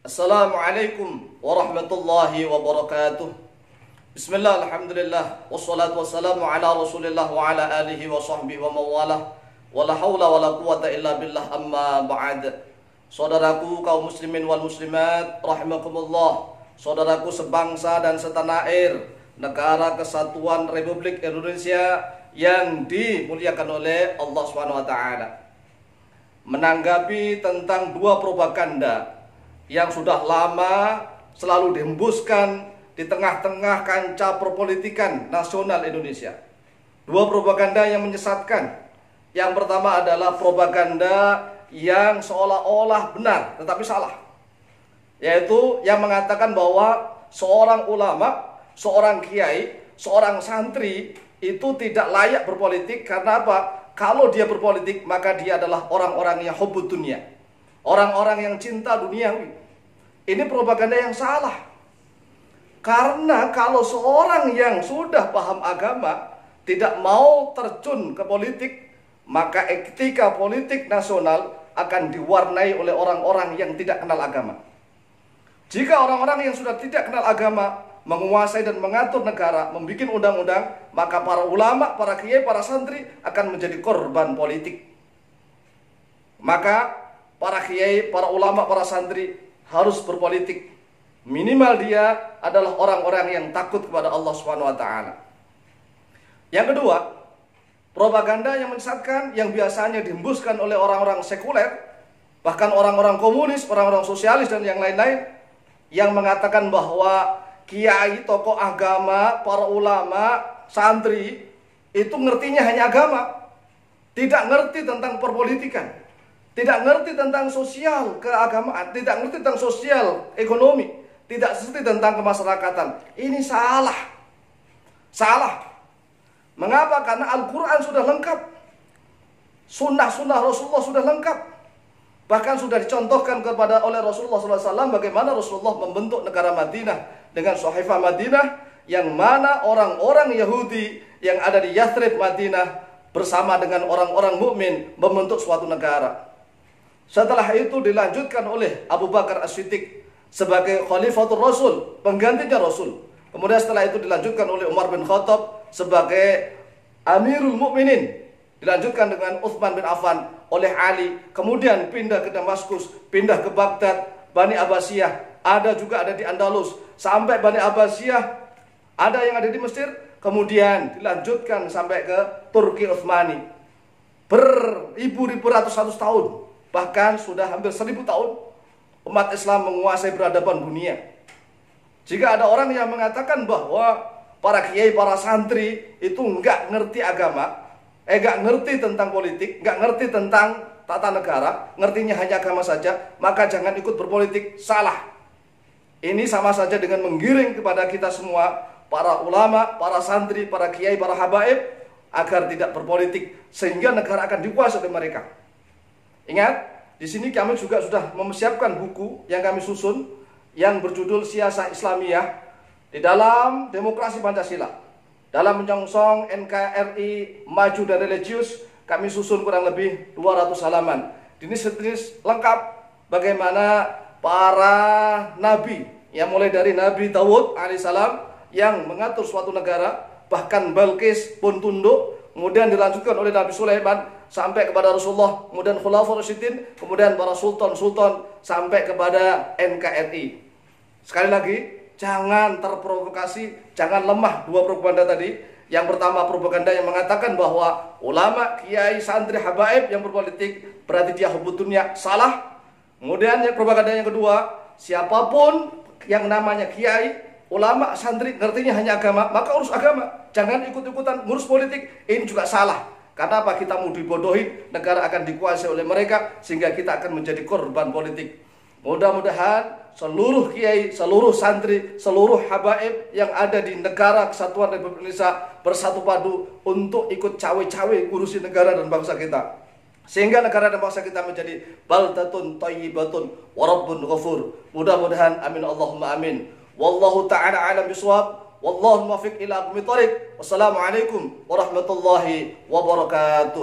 Assalamualaikum warahmatullahi wabarakatuh. Bismillah, alhamdulillah, wassalatu wassalamu ala rasulillah wa ala alihi wa sahbihi wa mawalah. Wala hawla wala quwata illa billah, amma ba'd. Saudaraku kaum muslimin wal muslimat rahimakumullah, saudaraku sebangsa dan setanah air, negara kesatuan Republik Indonesia yang dimuliakan oleh Allah SWT. Menanggapi tentang dua propaganda yang sudah lama selalu dihembuskan di tengah-tengah kancah perpolitikan nasional Indonesia. Dua propaganda yang menyesatkan. Yang pertama adalah propaganda yang seolah-olah benar tetapi salah, yaitu yang mengatakan bahwa seorang ulama, seorang kiai, seorang santri itu tidak layak berpolitik. Karena apa? Kalau dia berpolitik maka dia adalah orang-orang yang hubbud dunia, orang-orang yang cinta duniawi. Ini propaganda yang salah. Karena kalau seorang yang sudah paham agama tidak mau terjun ke politik, maka etika politik nasional akan diwarnai oleh orang-orang yang tidak kenal agama. Jika orang-orang yang sudah tidak kenal agama menguasai dan mengatur negara, membuat undang-undang, maka para ulama, para kiai, para santri akan menjadi korban politik. Maka para kiai, para ulama, para santri harus berpolitik. Minimal dia adalah orang-orang yang takut kepada Allah SWT. Yang kedua, propaganda yang menyesatkan yang biasanya dihembuskan oleh orang-orang sekuler, bahkan orang-orang komunis, orang-orang sosialis dan yang lain-lain, yang mengatakan bahwa kiai, tokoh agama, para ulama, santri itu ngertinya hanya agama, tidak ngerti tentang perpolitikan, tidak ngerti tentang sosial keagamaan, tidak ngerti tentang sosial ekonomi, tidak ngerti tentang kemasyarakatan. Ini salah. Salah. Mengapa? Karena Al-Quran sudah lengkap, sunnah-sunnah Rasulullah sudah lengkap. Bahkan sudah dicontohkan kepada oleh Rasulullah SAW bagaimana Rasulullah membentuk negara Madinah dengan Sahaifah Madinah, yang mana orang-orang Yahudi yang ada di Yathrib Madinah bersama dengan orang-orang mukmin membentuk suatu negara. Setelah itu dilanjutkan oleh Abu Bakar As-Siddiq sebagai Khalifatul Rasul, penggantinya Rasul. Kemudian setelah itu dilanjutkan oleh Umar bin Khattab sebagai Amirul Mukminin. Dilanjutkan dengan Utsman bin Affan, oleh Ali. Kemudian pindah ke Damaskus, pindah ke Baghdad, Bani Abbasiyah. Ada juga ada di Andalus. Sampai Bani Abbasiyah ada yang ada di Mesir. Kemudian dilanjutkan sampai ke Turki Utsmani. Beribu-ribu ratus-ratus tahun. Bahkan sudah hampir 1000 tahun umat Islam menguasai peradaban dunia. Jika ada orang yang mengatakan bahwa para kiai, para santri itu enggak ngerti agama, enggak ngerti tentang politik, enggak ngerti tentang tata negara, ngertinya hanya agama saja, maka jangan ikut berpolitik. Salah. Ini sama saja dengan menggiring kepada kita semua, para ulama, para santri, para kiai, para habaib, agar tidak berpolitik, sehingga negara akan dikuasai oleh mereka. Ingat, di sini kami juga sudah mempersiapkan buku yang kami susun yang berjudul Siasah Islamiyah di dalam Demokrasi Pancasila. Dalam menyongsong NKRI maju dan religius, kami susun kurang lebih 200 halaman. Ini sejenis lengkap bagaimana para nabi, yang mulai dari Nabi Dawud alaihissalam yang mengatur suatu negara, bahkan Balqis pun tunduk, kemudian dilanjutkan oleh Nabi Sulaiman sampai kepada Rasulullah, kemudian Khulafaur Rasyidin, kemudian para sultan-sultan sampai kepada NKRI. Sekali lagi, jangan terprovokasi, jangan lemah dua propaganda tadi. Yang pertama propaganda yang mengatakan bahwa ulama, kiai, santri, habaib yang berpolitik berarti dia hubbud dunia, salah. Kemudian yang propaganda yang kedua, siapapun yang namanya kiai, ulama, santri ngertinya hanya agama, maka urus agama, jangan ikut-ikutan ngurus politik. Ini juga salah. Karena apa? Kita mau dibodohi, negara akan dikuasai oleh mereka, sehingga kita akan menjadi korban politik. Mudah-mudahan seluruh kiai, seluruh santri, seluruh habaib yang ada di negara kesatuan Republik Indonesia bersatu padu untuk ikut cawe-cawe ngurusi negara dan bangsa kita, sehingga negara dan bangsa kita menjadi baldatun thayyibatun wa rabbun ghafur. Mudah-mudahan, amin Allahumma amin. Wallahu ta'ala alam bisawab. Wallahu muwaffiq ila aqwamit thoriq. Wassalamualaikum warahmatullahi wabarakatuh.